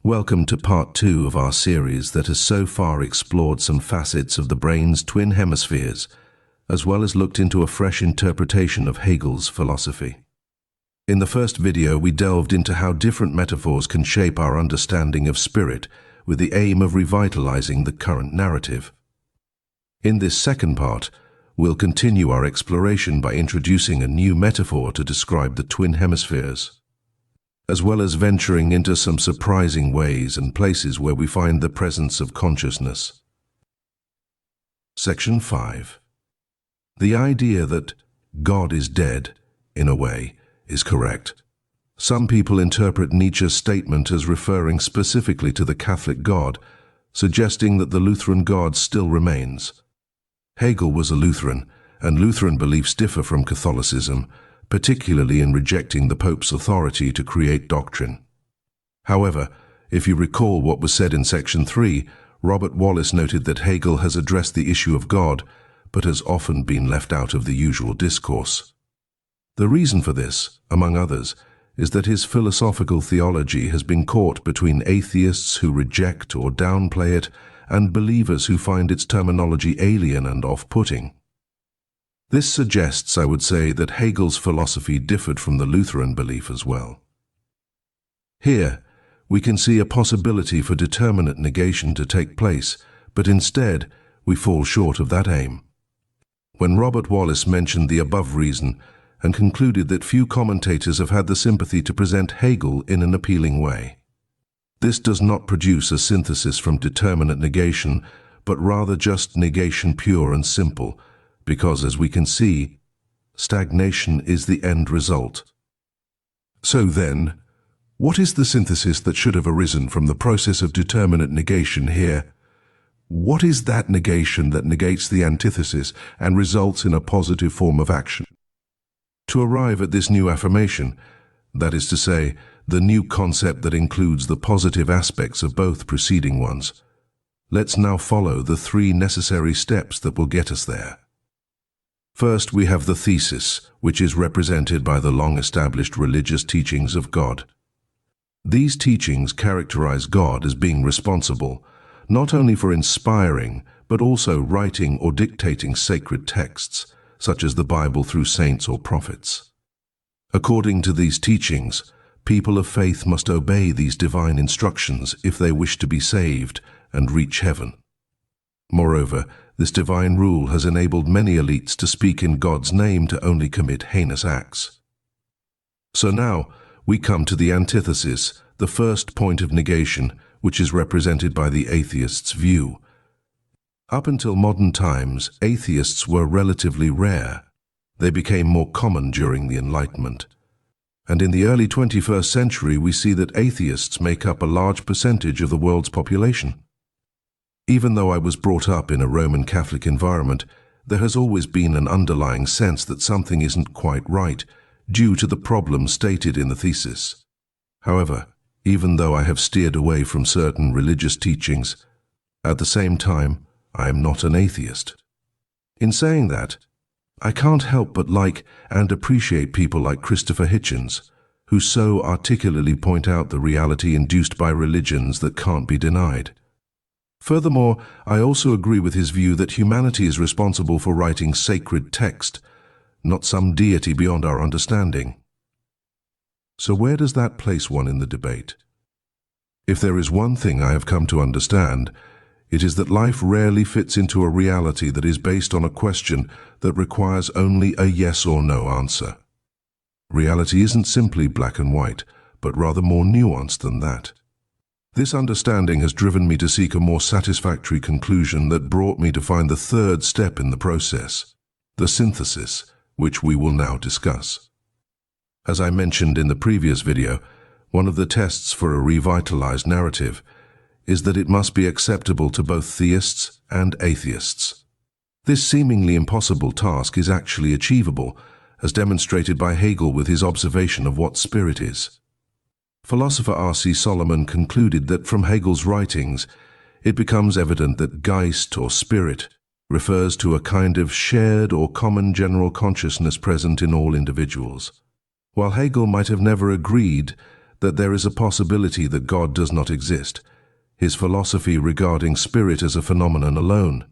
Welcome to part 2 of our series that has so far explored some facets of the brain's twin hemispheres, as well as looked into a fresh interpretation of Hegel's philosophy. In the first video, we delved into how different metaphors can shape our understanding of spirit with the aim of revitalizing the current narrative. In this second part, we'll continue our exploration by introducing a new metaphor to describe the twin hemispheres, as well as venturing into some surprising ways and places where we find the presence of consciousness. Section 5. The idea that God is dead, in a way, is correct. Some people interpret Nietzsche's statement as referring specifically to the Catholic God, suggesting that the Lutheran God still remains. Hegel was a Lutheran, and Lutheran beliefs differ from Catholicism, particularly in rejecting the Pope's authority to create doctrine. However, if you recall what was said in Section 3, Robert Wallace noted that Hegel has addressed the issue of God, but has often been left out of the usual discourse. The reason for this, among others, is that his philosophical theology has been caught between atheists who reject or downplay it and believers who find its terminology alien and off-putting. This suggests, I would say, that Hegel's philosophy differed from the Lutheran belief as well. Here, we can see a possibility for determinate negation to take place, but instead, we fall short of that aim. When Robert Wallace mentioned the above reason and concluded that few commentators have had the sympathy to present Hegel in an appealing way, this does not produce a synthesis from determinate negation, but rather just negation pure and simple, because, as we can see, stagnation is the end result. So then, what is the synthesis that should have arisen from the process of determinate negation here? What is that negation that negates the antithesis and results in a positive form of action? To arrive at this new affirmation, that is to say, the new concept that includes the positive aspects of both preceding ones, let's now follow the 3 necessary steps that will get us there. First, we have the thesis, which is represented by the long-established religious teachings of God. These teachings characterize God as being responsible, not only for inspiring, but also writing or dictating sacred texts, such as the Bible through saints or prophets. According to these teachings, people of faith must obey these divine instructions if they wish to be saved and reach heaven. Moreover, this divine rule has enabled many elites to speak in God's name to only commit heinous acts. So now, we come to the antithesis, the first point of negation, which is represented by the atheist's view. Up until modern times, atheists were relatively rare. They became more common during the Enlightenment. And in the early 21st century, we see that atheists make up a large percentage of the world's population. Even though I was brought up in a Roman Catholic environment, there has always been an underlying sense that something isn't quite right, due to the problems stated in the thesis. However, even though I have steered away from certain religious teachings, at the same time, I am not an atheist. In saying that, I can't help but like and appreciate people like Christopher Hitchens, who so articulately point out the reality induced by religions that can't be denied. Furthermore, I also agree with his view that humanity is responsible for writing sacred text, not some deity beyond our understanding. So where does that place one in the debate? If there is one thing I have come to understand, it is that life rarely fits into a reality that is based on a question that requires only a yes or no answer. Reality isn't simply black and white, but rather more nuanced than that. This understanding has driven me to seek a more satisfactory conclusion that brought me to find the third step in the process, the synthesis, which we will now discuss. As I mentioned in the previous video, one of the tests for a revitalized narrative is that it must be acceptable to both theists and atheists. This seemingly impossible task is actually achievable, as demonstrated by Hegel with his observation of what spirit is. Philosopher R.C. Solomon concluded that from Hegel's writings, it becomes evident that Geist or spirit refers to a kind of shared or common general consciousness present in all individuals. While Hegel might have never agreed that there is a possibility that God does not exist. His philosophy regarding spirit as a phenomenon alone,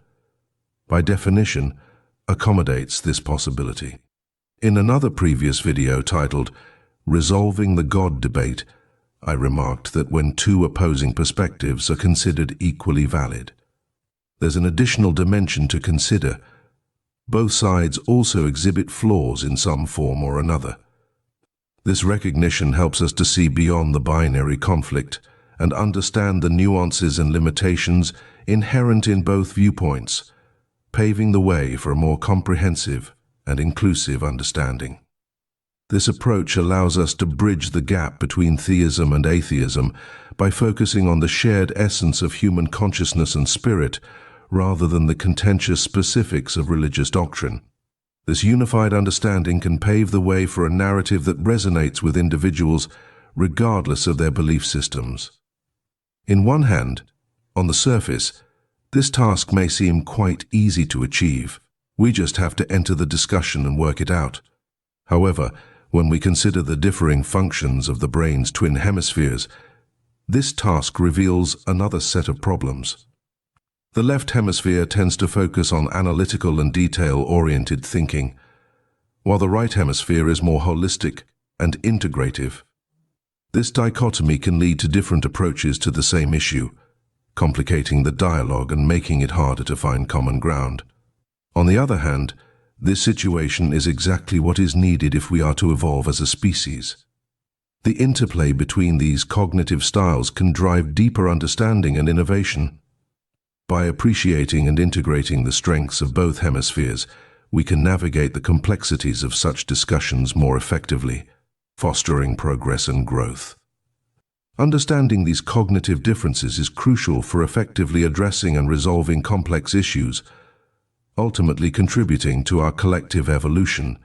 by definition, accommodates this possibility. In another previous video titled Resolving the God Debate, I remarked that when two opposing perspectives are considered equally valid, there's an additional dimension to consider. Both sides also exhibit flaws in some form or another. This recognition helps us to see beyond the binary conflict and understand the nuances and limitations inherent in both viewpoints, paving the way for a more comprehensive and inclusive understanding. This approach allows us to bridge the gap between theism and atheism by focusing on the shared essence of human consciousness and spirit rather than the contentious specifics of religious doctrine. This unified understanding can pave the way for a narrative that resonates with individuals regardless of their belief systems. In one hand, on the surface, this task may seem quite easy to achieve. We just have to enter the discussion and work it out. However, when we consider the differing functions of the brain's twin hemispheres, this task reveals another set of problems. The left hemisphere tends to focus on analytical and detail-oriented thinking, while the right hemisphere is more holistic and integrative. This dichotomy can lead to different approaches to the same issue, complicating the dialogue and making it harder to find common ground. On the other hand, this situation is exactly what is needed if we are to evolve as a species. The interplay between these cognitive styles can drive deeper understanding and innovation. By appreciating and integrating the strengths of both hemispheres, we can navigate the complexities of such discussions more effectively, fostering progress and growth. Understanding these cognitive differences is crucial for effectively addressing and resolving complex issues, ultimately contributing to our collective evolution.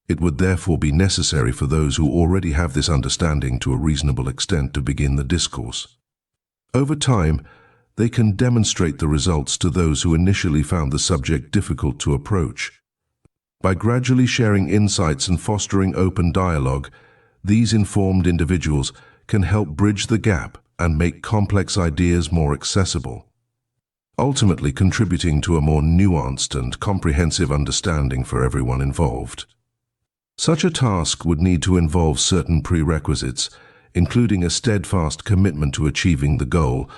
It would therefore be necessary for those who already have this understanding to a reasonable extent to begin the discourse. Over time, they can demonstrate the results to those who initially found the subject difficult to approach. By gradually sharing insights and fostering open dialogue, these informed individuals can help bridge the gap and make complex ideas more accessible, ultimately contributing to a more nuanced and comprehensive understanding for everyone involved. Such a task would need to involve certain prerequisites, including a steadfast commitment to achieving the goal,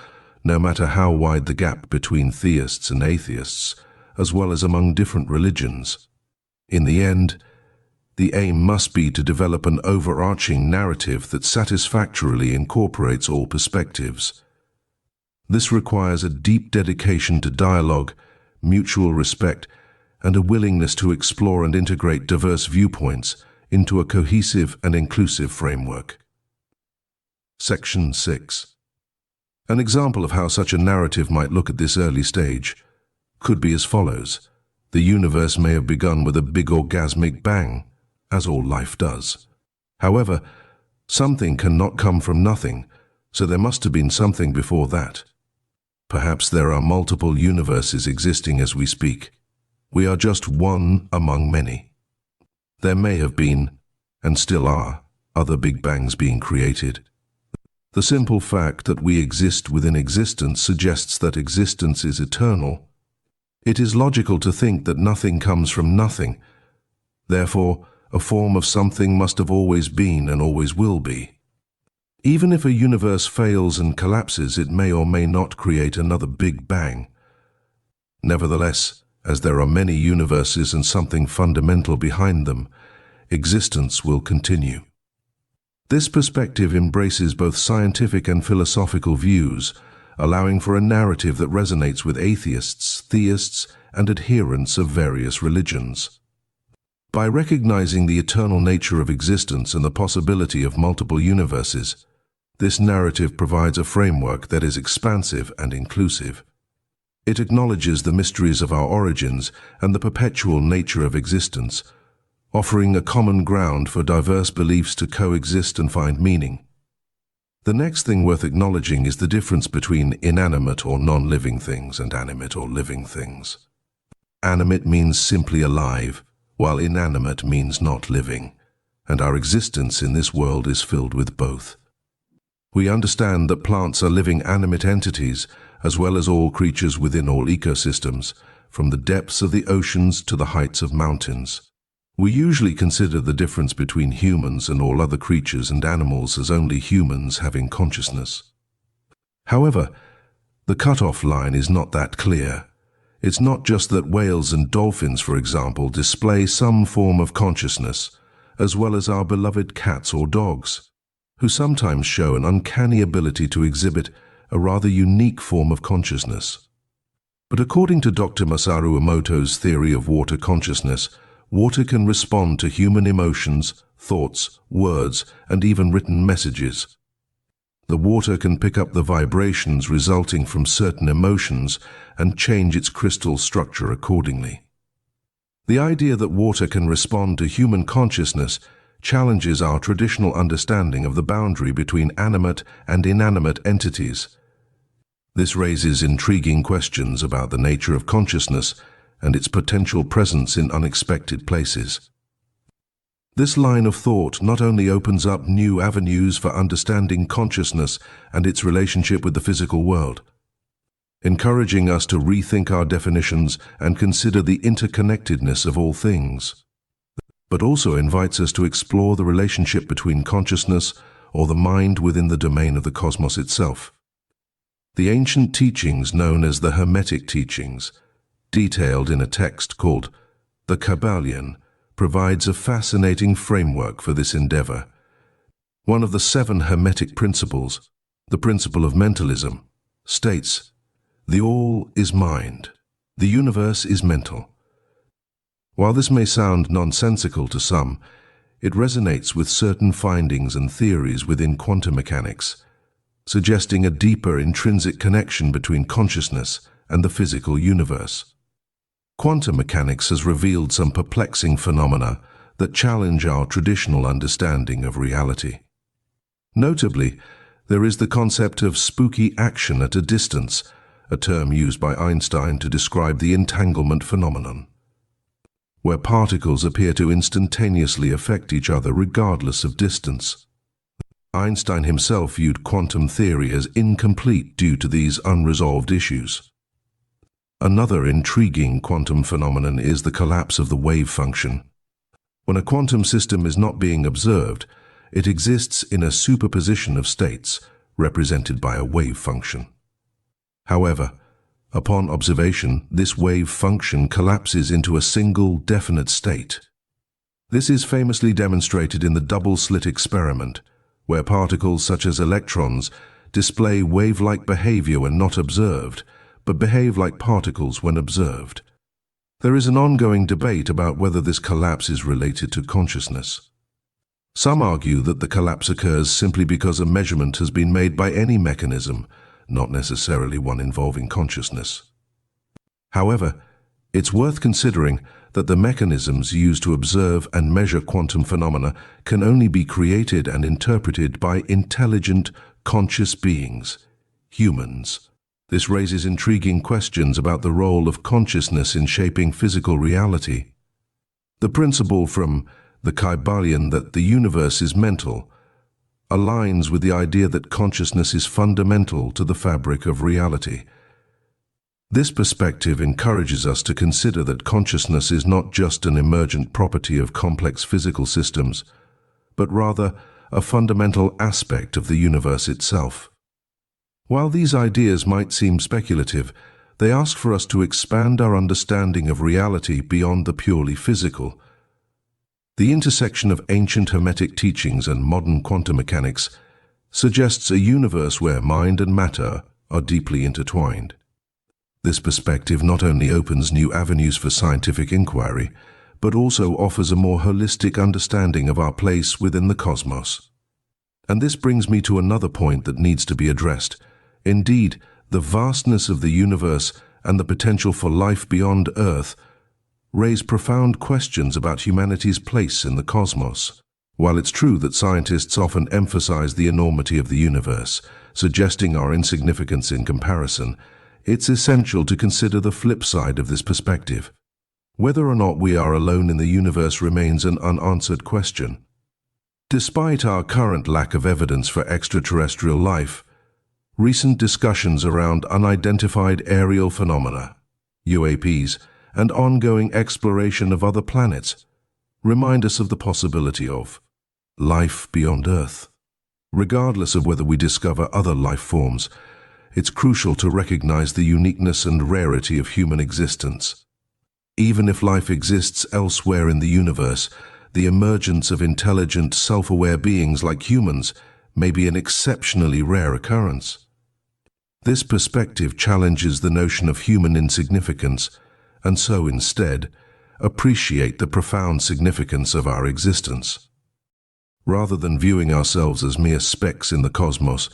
no matter how wide the gap between theists and atheists, as well as among different religions. In the end, the aim must be to develop an overarching narrative that satisfactorily incorporates all perspectives. This requires a deep dedication to dialogue, mutual respect, and a willingness to explore and integrate diverse viewpoints into a cohesive and inclusive framework. Section 6. An example of how such a narrative might look at this early stage could be as follows. The universe may have begun with a big orgasmic bang, as all life does. However, something cannot come from nothing, so there must have been something before that. Perhaps there are multiple universes existing as we speak. We are just one among many. There may have been, and still are, other big bangs being created. The simple fact that we exist within existence suggests that existence is eternal. It is logical to think that nothing comes from nothing. Therefore, a form of something must have always been and always will be. Even if a universe fails and collapses, it may or may not create another big bang. Nevertheless, as there are many universes and something fundamental behind them, existence will continue. This perspective embraces both scientific and philosophical views, allowing for a narrative that resonates with atheists, theists, and adherents of various religions. By recognizing the eternal nature of existence and the possibility of multiple universes, this narrative provides a framework that is expansive and inclusive. It acknowledges the mysteries of our origins and the perpetual nature of existence, offering a common ground for diverse beliefs to coexist and find meaning. The next thing worth acknowledging is the difference between inanimate or non-living things and animate or living things. Animate means simply alive, while inanimate means not living. and our existence in this world is filled with both. We understand that plants are living animate entities, as well as all creatures within all ecosystems, from the depths of the oceans to the heights of mountains. We usually consider the difference between humans and all other creatures and animals as only humans having consciousness. However, the cutoff line is not that clear. It's not just that whales and dolphins, for example, display some form of consciousness, as well as our beloved cats or dogs, who sometimes show an uncanny ability to exhibit a rather unique form of consciousness. But according to Dr. Masaru Emoto's theory of water consciousness, water can respond to human emotions, thoughts, words, and even written messages. The water can pick up the vibrations resulting from certain emotions and change its crystal structure accordingly. The idea that water can respond to human consciousness challenges our traditional understanding of the boundary between animate and inanimate entities. This raises intriguing questions about the nature of consciousness and its potential presence in unexpected places. This line of thought not only opens up new avenues for understanding consciousness and its relationship with the physical world, encouraging us to rethink our definitions and consider the interconnectedness of all things, but also invites us to explore the relationship between consciousness or the mind within the domain of the cosmos itself. The ancient teachings known as the Hermetic teachings, detailed in a text called the Kabbalion, provides a fascinating framework for this endeavor. One of the 7 Hermetic principles, the principle of mentalism, states, "The all is mind. The universe is mental." While this may sound nonsensical to some, it resonates with certain findings and theories within quantum mechanics, suggesting a deeper intrinsic connection between consciousness and the physical universe. Quantum mechanics has revealed some perplexing phenomena that challenge our traditional understanding of reality. Notably, there is the concept of spooky action at a distance, a term used by Einstein to describe the entanglement phenomenon, where particles appear to instantaneously affect each other regardless of distance. Einstein himself viewed quantum theory as incomplete due to these unresolved issues. Another intriguing quantum phenomenon is the collapse of the wave function. When a quantum system is not being observed, it exists in a superposition of states, represented by a wave function. However, upon observation, this wave function collapses into a single definite state. This is famously demonstrated in the double-slit experiment, where particles such as electrons display wave-like behavior when not observed, but behave like particles when observed. There is an ongoing debate about whether this collapse is related to consciousness. Some argue that the collapse occurs simply because a measurement has been made by any mechanism, not necessarily one involving consciousness. However, it's worth considering that the mechanisms used to observe and measure quantum phenomena can only be created and interpreted by intelligent, conscious beings, humans. This raises intriguing questions about the role of consciousness in shaping physical reality. The principle from the Kabbalion that the universe is mental aligns with the idea that consciousness is fundamental to the fabric of reality. This perspective encourages us to consider that consciousness is not just an emergent property of complex physical systems, but rather a fundamental aspect of the universe itself. While these ideas might seem speculative, they ask for us to expand our understanding of reality beyond the purely physical. The intersection of ancient Hermetic teachings and modern quantum mechanics suggests a universe where mind and matter are deeply intertwined. This perspective not only opens new avenues for scientific inquiry, but also offers a more holistic understanding of our place within the cosmos. And this brings me to another point that needs to be addressed. Indeed, the vastness of the universe and the potential for life beyond Earth raise profound questions about humanity's place in the cosmos. While it's true that scientists often emphasize the enormity of the universe, suggesting our insignificance in comparison, it's essential to consider the flip side of this perspective. Whether or not we are alone in the universe remains an unanswered question. Despite our current lack of evidence for extraterrestrial life, recent discussions around unidentified aerial phenomena, UAPs, and ongoing exploration of other planets remind us of the possibility of life beyond Earth. Regardless of whether we discover other life forms, it's crucial to recognize the uniqueness and rarity of human existence. Even if life exists elsewhere in the universe, the emergence of intelligent, self-aware beings like humans may be an exceptionally rare occurrence. This perspective challenges the notion of human insignificance, and so instead, appreciate the profound significance of our existence. Rather than viewing ourselves as mere specks in the cosmos,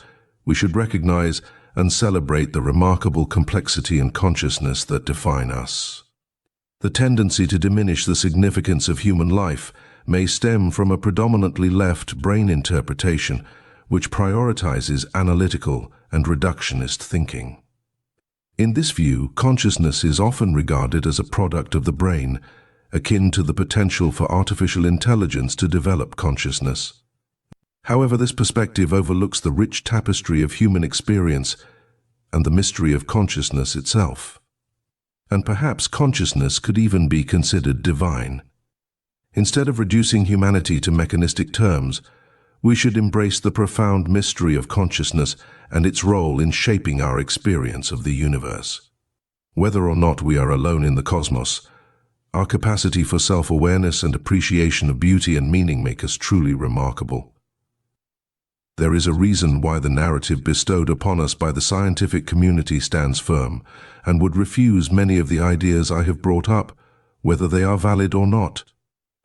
we should recognize and celebrate the remarkable complexity and consciousness that define us. The tendency to diminish the significance of human life may stem from a predominantly left brain interpretation which prioritizes analytical and reductionist thinking. In this view, consciousness is often regarded as a product of the brain, akin to the potential for artificial intelligence to develop consciousness. However, this perspective overlooks the rich tapestry of human experience and the mystery of consciousness itself. And perhaps consciousness could even be considered divine. Instead of reducing humanity to mechanistic terms, we should embrace the profound mystery of consciousness and its role in shaping our experience of the universe. Whether or not we are alone in the cosmos, our capacity for self-awareness and appreciation of beauty and meaning make us truly remarkable. There is a reason why the narrative bestowed upon us by the scientific community stands firm and would refuse many of the ideas I have brought up, whether they are valid or not.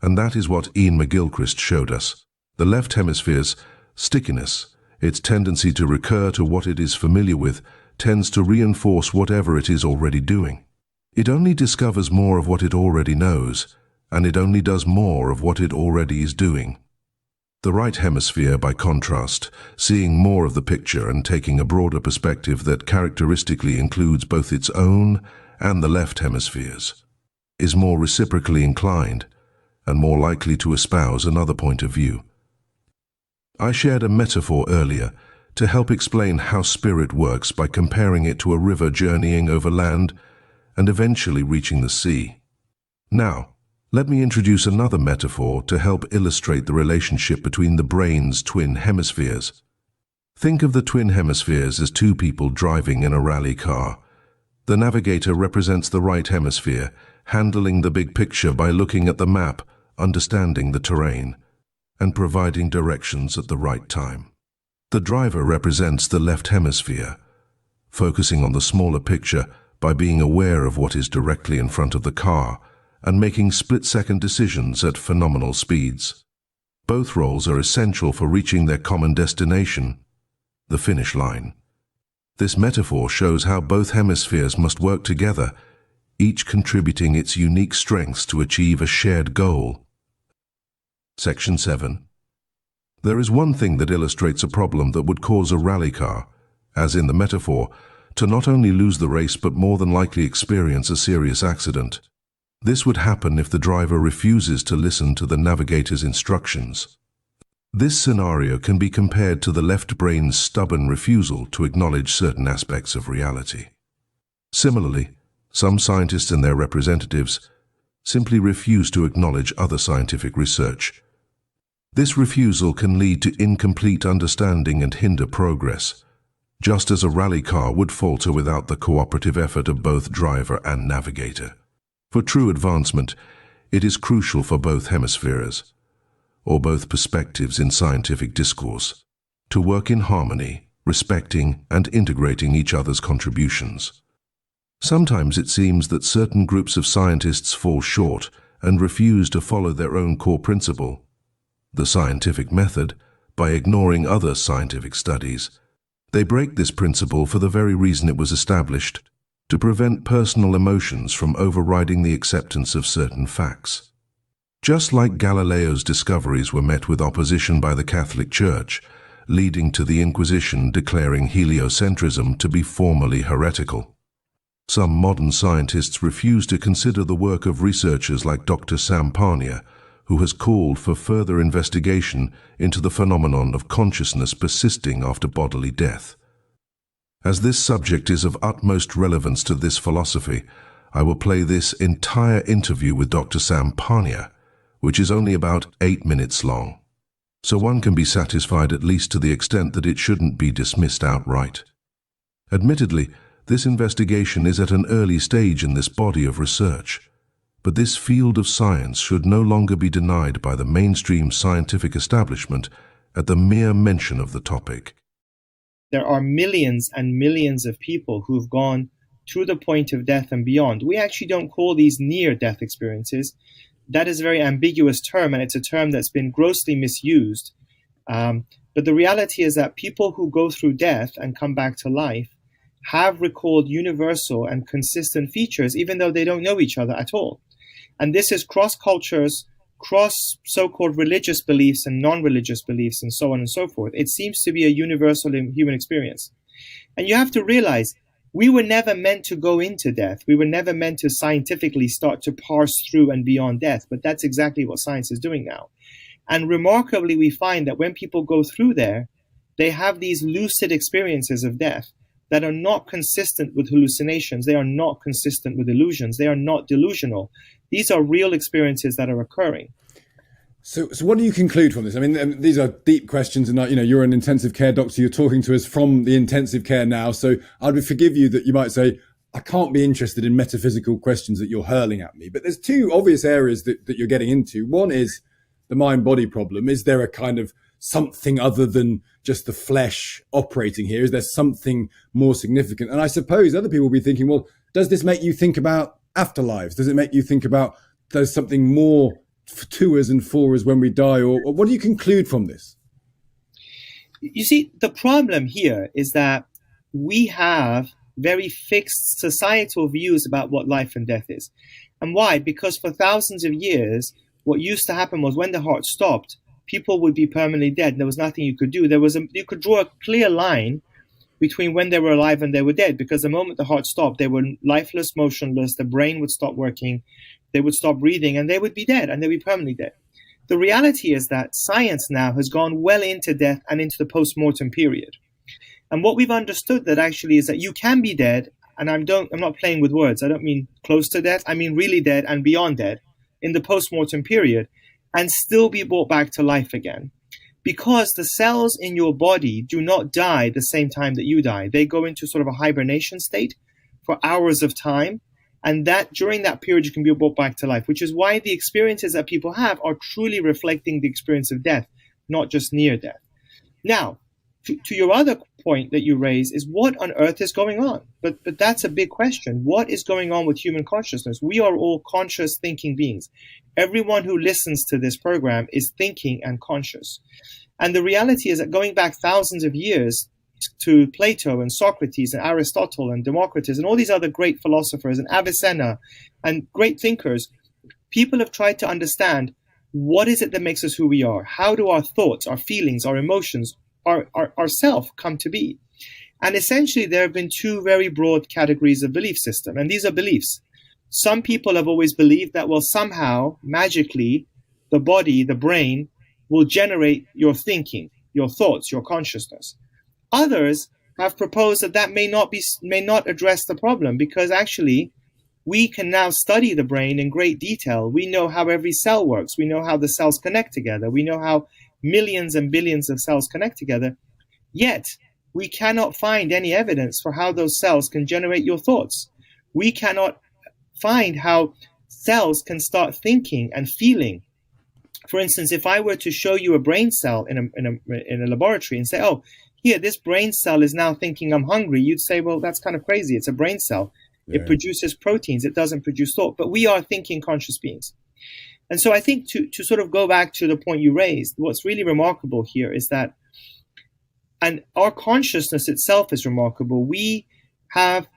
And that is what Ian McGilchrist showed us. The left hemisphere's stickiness, its tendency to recur to what it is familiar with, tends to reinforce whatever it is already doing. It only discovers more of what it already knows, and it only does more of what it already is doing. The right hemisphere, by contrast, seeing more of the picture and taking a broader perspective that characteristically includes both its own and the left hemispheres, is more reciprocally inclined and more likely to espouse another point of view. I shared a metaphor earlier to help explain how spirit works by comparing it to a river journeying over land and eventually reaching the sea. Now, let me introduce another metaphor to help illustrate the relationship between the brain's twin hemispheres. Think of the twin hemispheres as two people driving in a rally car. The navigator represents the right hemisphere, handling the big picture by looking at the map, understanding the terrain, and providing directions at the right time. The driver represents the left hemisphere, focusing on the smaller picture by being aware of what is directly in front of the car and making split-second decisions at phenomenal speeds. Both roles are essential for reaching their common destination, the finish line. This metaphor shows how both hemispheres must work together, each contributing its unique strengths to achieve a shared goal. Section 7. There is one thing that illustrates a problem that would cause a rally car, as in the metaphor, to not only lose the race but more than likely experience a serious accident. This would happen if the driver refuses to listen to the navigator's instructions. This scenario can be compared to the left brain's stubborn refusal to acknowledge certain aspects of reality. Similarly, some scientists and their representatives simply refuse to acknowledge other scientific research. This refusal can lead to incomplete understanding and hinder progress, just as a rally car would falter without the cooperative effort of both driver and navigator. For true advancement, it is crucial for both hemispheres, or both perspectives in scientific discourse, to work in harmony, respecting and integrating each other's contributions. Sometimes it seems that certain groups of scientists fall short and refuse to follow their own core principle, the scientific method, by ignoring other scientific studies. They break this principle for the very reason it was established, to prevent personal emotions from overriding the acceptance of certain facts. Just like Galileo's discoveries were met with opposition by the Catholic Church, leading to the Inquisition declaring heliocentrism to be formally heretical. Some modern scientists refuse to consider the work of researchers like Dr. Parnia, who has called for further investigation into the phenomenon of consciousness persisting after bodily death. As this subject is of utmost relevance to this philosophy, I will play this entire interview with Dr. Sam Parnia, which is only about 8 minutes long, so one can be satisfied at least to the extent that it shouldn't be dismissed outright. Admittedly, this investigation is at an early stage in this body of research, but this field of science should no longer be denied by the mainstream scientific establishment at the mere mention of the topic. There are millions and millions of people who've gone to the point of death and beyond. We actually don't call these near-death experiences. That is a very ambiguous term, and it's a term that's been grossly misused. But the reality is that people who go through death and come back to life have recalled universal and consistent features, even though they don't know each other at all. And this is cross cultures, cross so-called religious beliefs and non-religious beliefs, and so on and so forth. It seems to be a universal human experience. And you have to realize, we were never meant to go into death. We were never meant to scientifically start to parse through and beyond death. But that's exactly what science is doing now. And remarkably, we find that when people go through there, they have these lucid experiences of death that are not consistent with hallucinations. They are not consistent with illusions. They are not delusional. These are real experiences that are occurring. So what do you conclude from this? I mean, these are deep questions, and you're an intensive care doctor. You're talking to us from the intensive care now. So I'd forgive you that you might say, I can't be interested in metaphysical questions that you're hurling at me. But there's two obvious areas that you're getting into. One is the mind-body problem. Is there a kind of something other than just the flesh operating here? Is there something more significant? And I suppose other people will be thinking, well, does this make you think about afterlives? Does it make you think about there's something more to us and for us when we die? Or what do you conclude from this? You see, the problem here is that we have very fixed societal views about what life and death is. And why? Because for thousands of years, what used to happen was when the heart stopped, people would be permanently dead. There was nothing you could do. You could draw a clear line between when they were alive and they were dead, because the moment the heart stopped, they were lifeless, motionless, the brain would stop working, they would stop breathing, and they would be dead, and they'd be permanently dead. The reality is that science now has gone well into death and into the post-mortem period. And what we've understood that actually is that you can be dead, and I'm not playing with words, I don't mean close to death, I mean really dead and beyond dead in the post-mortem period, and still be brought back to life again. Because the cells in your body do not die the same time that you die. They go into sort of a hibernation state for hours of time. And that during that period, you can be brought back to life, which is why the experiences that people have are truly reflecting the experience of death, not just near death. Now, to your other point that you raise is what on earth is going on? But that's a big question. What is going on with human consciousness? We are all conscious thinking beings. Everyone who listens to this program is thinking and conscious. And the reality is that going back thousands of years to Plato and Socrates and Aristotle and Democritus and all these other great philosophers and Avicenna and great thinkers, people have tried to understand what is it that makes us who we are? How do our thoughts, our feelings, our emotions, our self come to be? And essentially, there have been two very broad categories of belief system, and these are beliefs. Some people have always believed that, well, somehow, magically, the body, the brain, will generate your thinking, your thoughts, your consciousness. Others have proposed that may not address the problem, because actually we can now study the brain in great detail. We know how every cell works. We know how the cells connect together. We know how millions and billions of cells connect together. Yet we cannot find any evidence for how those cells can generate your thoughts. We cannot find how cells can start thinking and feeling. For instance, if I were to show you a brain cell in a laboratory and say, oh, here, this brain cell is now thinking I'm hungry, you'd say, well, that's kind of crazy. It's a brain cell. Yeah. It produces proteins. It doesn't produce thought. But we are thinking conscious beings. And so I think to sort of go back to the point you raised, what's really remarkable here is that, and our consciousness itself is remarkable. We have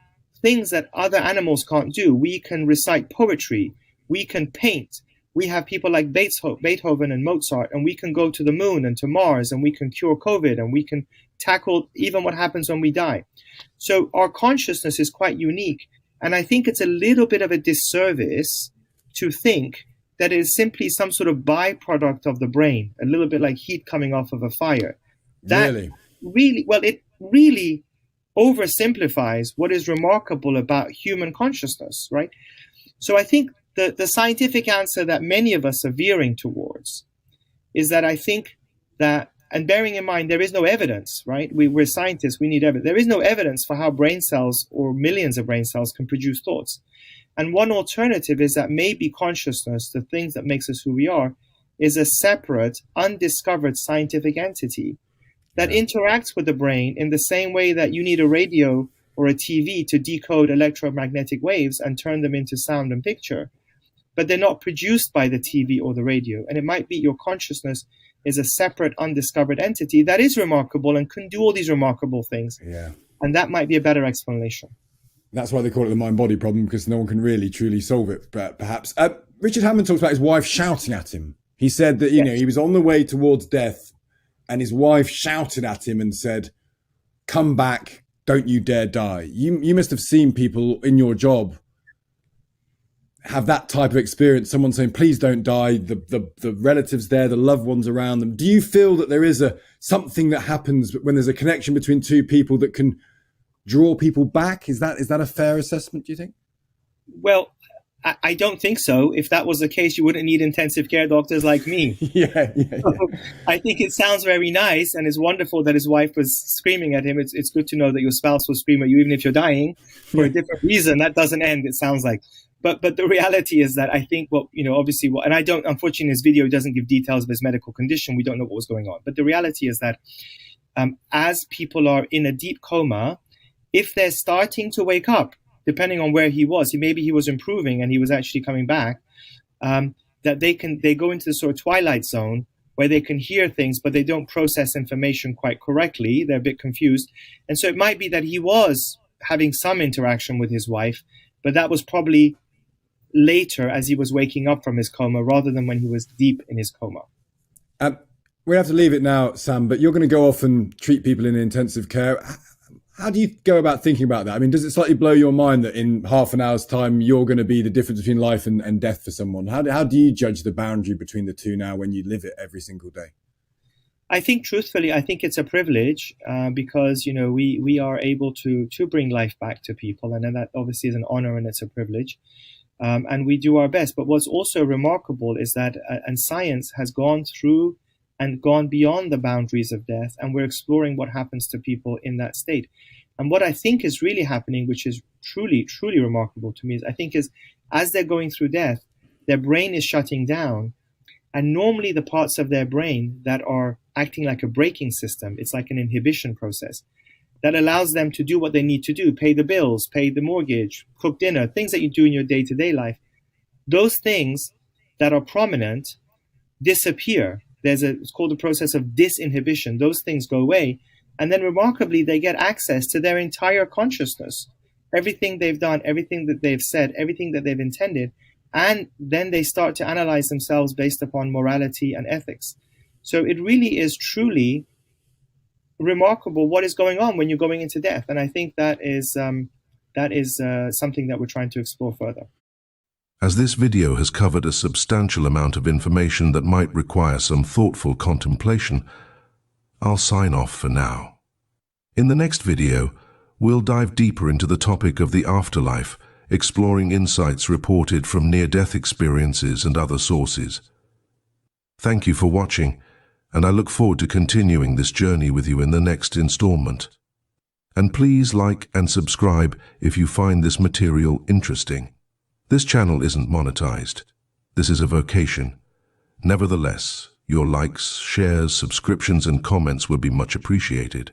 things that other animals can't do. We can recite poetry. We can paint. We have people like Beethoven and Mozart, and we can go to the moon and to Mars, and we can cure COVID, and we can tackle even what happens when we die. So our consciousness is quite unique. And I think it's a little bit of a disservice to think that it is simply some sort of byproduct of the brain, a little bit like heat coming off of a fire. That it really oversimplifies what is remarkable about human consciousness, right? So I think the scientific answer that many of us are veering towards is that I think that, and bearing in mind there is no evidence, right? We're scientists, we need evidence. There is no evidence for how brain cells or millions of brain cells can produce thoughts. And one alternative is that maybe consciousness, the things that makes us who we are, is a separate, undiscovered scientific entity that interacts with the brain in the same way that you need a radio or a TV to decode electromagnetic waves and turn them into sound and picture. But they're not produced by the TV or the radio. And it might be your consciousness is a separate, undiscovered entity that is remarkable and can do all these remarkable things. Yeah. And that might be a better explanation. That's why they call it the mind-body problem, because no one can really, truly solve it, perhaps. Richard Hammond talks about his wife shouting at him. He said that, you know, he was on the way towards death and his wife shouted at him and said, "Come back, don't you dare die." You must have seen people in your job have that type of experience, someone saying, "Please don't die," the relatives there, the loved ones around them. Do you feel that there is something that happens when there's a connection between two people that can draw people back? Is that a fair assessment, do you think? Well, I don't think so. If that was the case, you wouldn't need intensive care doctors like me. Yeah. So I think it sounds very nice, and it's wonderful that his wife was screaming at him. It's good to know that your spouse will scream at you even if you're dying for a different reason. That doesn't end, it sounds like. But the reality is that I think and I don't, unfortunately, his video doesn't give details of his medical condition. We don't know what was going on. But the reality is that as people are in a deep coma, if they're starting to wake up, depending on where he was, maybe he was improving and he was actually coming back, that they go into the sort of twilight zone where they can hear things, but they don't process information quite correctly. They're a bit confused. And so it might be that he was having some interaction with his wife, but that was probably later as he was waking up from his coma rather than when he was deep in his coma. We have to leave it now, Sam, but you're going to go off and treat people in intensive care. How do you go about thinking about that? I mean, does it slightly blow your mind that in half an hour's time, you're going to be the difference between life and death for someone? How do you judge the boundary between the two now when you live it every single day? I think, truthfully, it's a privilege because, we are able to bring life back to people. And then that obviously is an honor and it's a privilege. And we do our best. But what's also remarkable is that and science has gone through and gone beyond the boundaries of death. And we're exploring what happens to people in that state. And what I think is really happening, which is truly, truly remarkable to me, is as they're going through death, their brain is shutting down. And normally the parts of their brain that are acting like a braking system, it's like an inhibition process that allows them to do what they need to do, pay the bills, pay the mortgage, cook dinner, things that you do in your day-to-day life. Those things that are prominent disappear. It's called the process of disinhibition. Those things go away. And then remarkably, they get access to their entire consciousness, everything they've done, everything that they've said, everything that they've intended. And then they start to analyze themselves based upon morality and ethics. So it really is truly remarkable what is going on when you're going into death. And I think that is something that we're trying to explore further. As this video has covered a substantial amount of information that might require some thoughtful contemplation, I'll sign off for now. In the next video, we'll dive deeper into the topic of the afterlife, exploring insights reported from near-death experiences and other sources. Thank you for watching, and I look forward to continuing this journey with you in the next installment. And please like and subscribe if you find this material interesting. This channel isn't monetized. This is a vocation. Nevertheless, your likes, shares, subscriptions, and comments would be much appreciated.